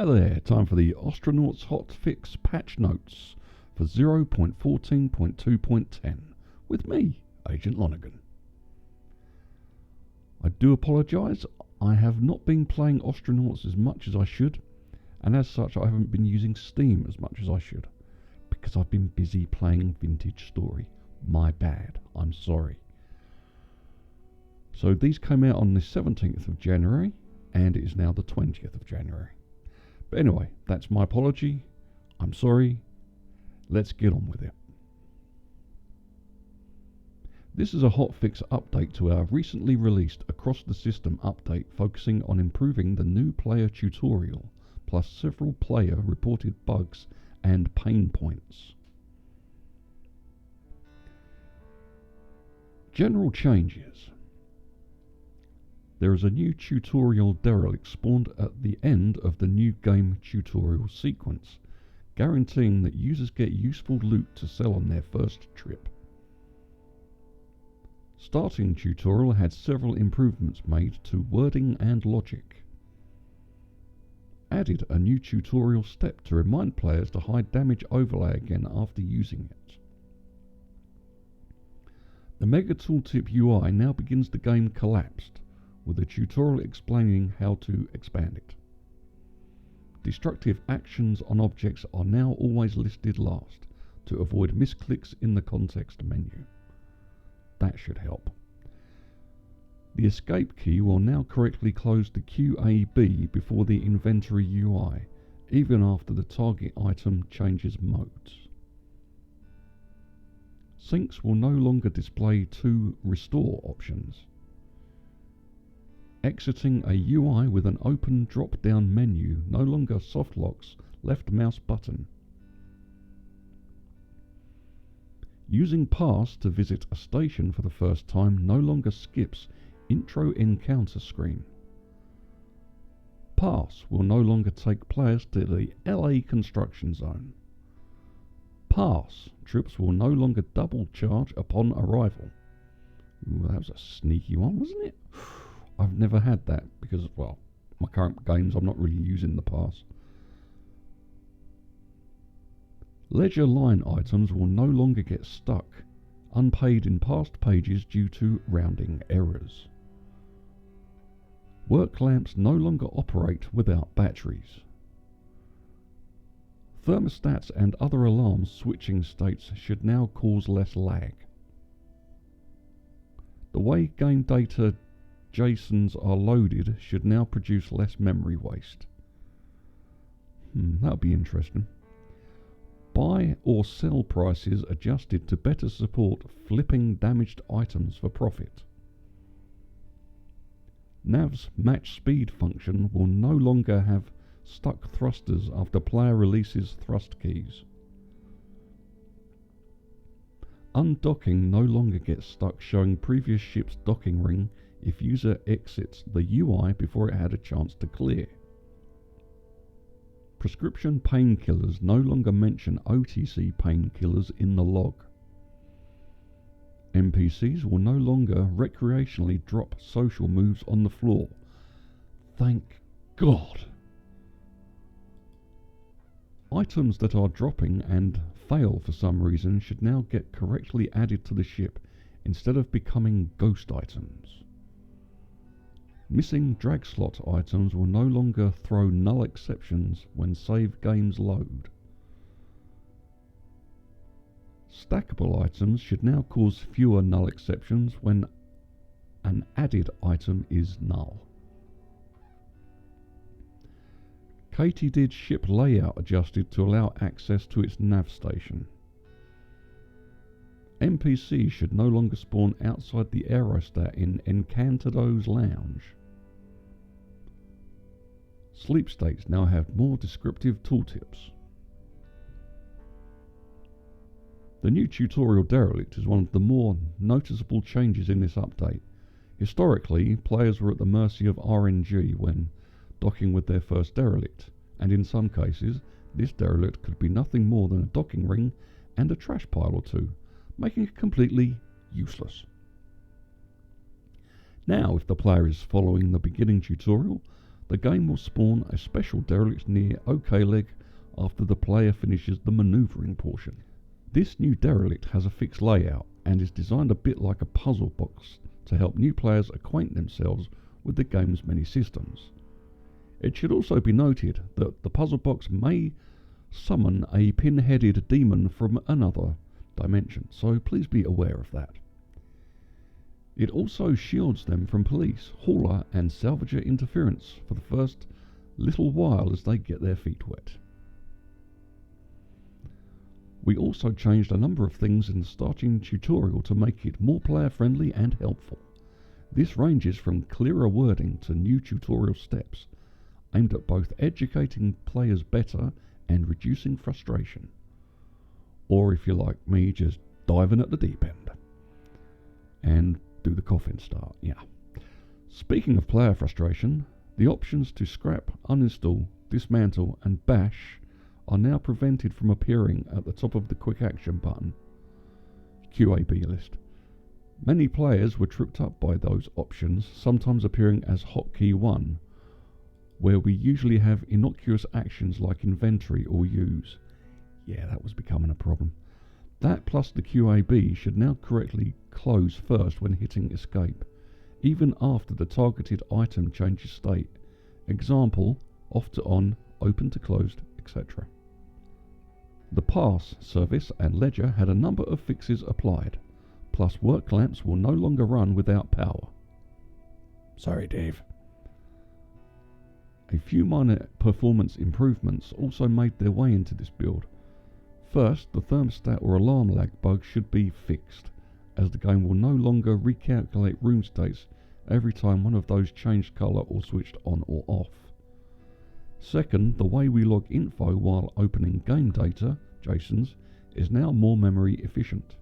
Hi there, time for the Ostranauts hotfix patch notes for 0.14.2.10 with me, Agent Lonergan. I do apologise, I have not been playing Ostranauts as much as I should, and as such I haven't been using Steam as much as I should, because I've been busy playing Vintage Story. My bad, I'm sorry. So these came out on the 17th of January, and it is now the 20th of January. But anyway, that's my apology. I'm sorry. Let's get on with it. This is a hotfix update to our recently released Across the System update focusing on improving the new player tutorial, plus several player reported bugs and pain points. General changes. There is a new tutorial derelict spawned at the end of the new game tutorial sequence, guaranteeing that users get useful loot to sell on their first trip. Starting tutorial had several improvements made to wording and logic. Added a new tutorial step to remind players to hide damage overlay again after using it. The Mega Tooltip UI now begins the game collapsed, with a tutorial explaining how to expand it. Destructive actions on objects are now always listed last, to avoid misclicks in the context menu. That should help. The escape key will now correctly close the QAB before the inventory UI, even after the target item changes modes. Sinks will no longer display two restore options. Exiting a UI with an open drop-down menu no longer softlocks left mouse button. Using pass to visit a station for the first time no longer skips intro encounter screen. Pass will no longer take players to the LA construction zone. Pass trips will no longer double charge upon arrival. Ooh, that was a sneaky one, wasn't it? I've never had that because, well, my current games I'm not really using the pass. Ledger line items will no longer get stuck, unpaid in past pages due to rounding errors. Work lamps no longer operate without batteries. Thermostats and other alarms switching states should now cause less lag. The way game data JSONs are loaded should now produce less memory waste. That'll be interesting. Buy or sell prices adjusted to better support flipping damaged items for profit. Nav's match speed function will no longer have stuck thrusters after player releases thrust keys. Undocking no longer gets stuck showing previous ship's docking ring if user exits the UI before it had a chance to clear. Prescription painkillers no longer mention OTC painkillers in the log. NPCs will no longer recreationally drop social moves on the floor. Thank God! Items that are dropping and fail for some reason should now get correctly added to the ship instead of becoming ghost items. Missing drag slot items will no longer throw null exceptions when save games load. Stackable items should now cause fewer null exceptions when an added item is null. Katydid ship layout adjusted to allow access to its nav station. NPCs should no longer spawn outside the aerostat in Encantado's lounge. Sleep states now have more descriptive tooltips. The new tutorial derelict is one of the more noticeable changes in this update. Historically, players were at the mercy of RNG when docking with their first derelict, and in some cases, this derelict could be nothing more than a docking ring and a trash pile or two, making it completely useless. Now, if the player is following the beginning tutorial, the game will spawn a special derelict near OK leg after the player finishes the manoeuvring portion. This new derelict has a fixed layout and is designed a bit like a puzzle box to help new players acquaint themselves with the game's many systems. It should also be noted that the puzzle box may summon a pin-headed demon from another dimension, so please be aware of that. It also shields them from police, hauler and salvager interference for the first little while as they get their feet wet. We also changed a number of things in the starting tutorial to make it more player friendly and helpful. This ranges from clearer wording to new tutorial steps, aimed at both educating players better and reducing frustration. Or if you're like me, just diving at the deep end. And do the coffin start, yeah. Speaking of player frustration, the options to scrap, uninstall, dismantle and bash are now prevented from appearing at the top of the quick action button QAB list. Many players were tripped up by those options, sometimes appearing as hotkey 1, where we usually have innocuous actions like inventory or use. Yeah, that was becoming a problem. That plus the QAB should now correctly close first when hitting escape, even after the targeted item changes state. Example, off to on, open to closed, etc. The pass service and ledger had a number of fixes applied, plus work lamps will no longer run without power. Sorry, Dave. A few minor performance improvements also made their way into this build. First, the thermostat or alarm lag bug should be fixed, as the game will no longer recalculate room states every time one of those changed colour or switched on or off. Second, the way we log info while opening game data, JSONs, is now more memory efficient.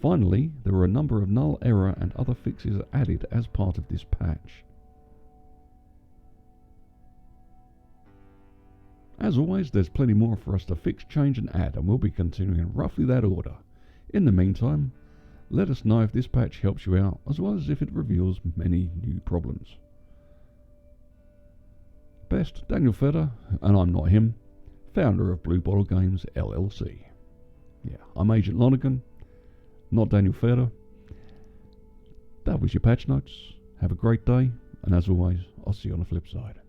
Finally, there were a number of null error and other fixes added as part of this patch. As always, there's plenty more for us to fix, change and add, and we'll be continuing in roughly that order. In the meantime, let us know if this patch helps you out, as well as if it reveals many new problems. Best, Daniel Feder, and I'm not him, founder of Blue Bottle Games LLC. Yeah, I'm Agent Lonergan, not Daniel Feder. That was your patch notes. Have a great day, and as always, I'll see you on the flip side.